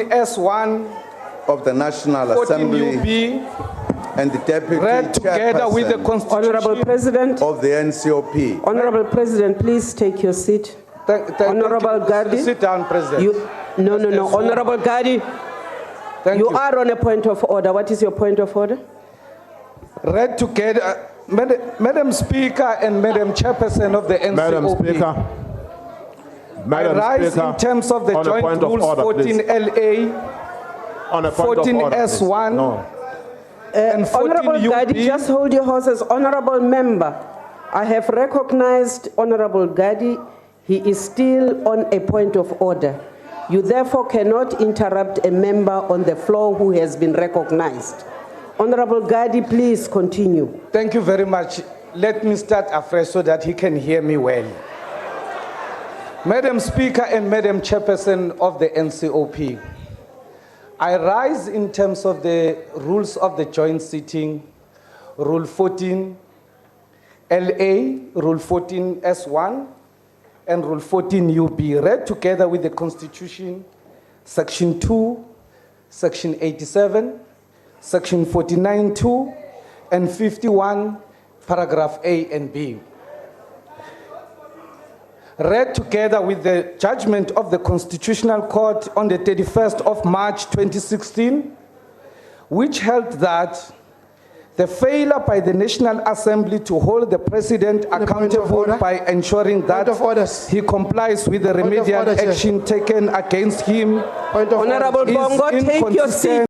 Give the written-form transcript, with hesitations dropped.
S1 of the National 14 Assembly UB and the Deputy read together with the Chairperson Constitution. Honorable President, of the NCOP. Honorable President, please take your seat. Honorable Gadi. Sit down, President. No. Honorable Gadi, Thank you you. are on a point of order. What is your point of order? Read together, Madam Speaker and Madam Chairperson of the NCOP. Madam Speaker. Madam I rise Speaker, in terms of the on a joint point of rules order, 14 please. LA, On a point 14 of order, please. S1, No. and 14 Honorable Gadi, UB. just hold your horses. Honorable member, I have recognized Honorable Gadi. He is still on a point of order. You therefore cannot interrupt a member on the floor who has been recognized. Honorable Gadi, please continue. Thank you very much. Let me start afresh so that he can hear me well. Madam Speaker and Madam Chairperson of the NCOP, I rise in terms of the rules of the joint sitting, Rule 14 LA, Rule 14 S1, and Rule 14 UB, read together with the Constitution, Section 2, Section 87, Section 49(2), and 51, Paragraph A and B. Read together with the judgment of the Constitutional Court on the 31st of March 2016, which held that the failure by the National Assembly to hold the President accountable by ensuring that he complies with the remedial action taken against him Honorable is Bongo, take your seat. inconsistent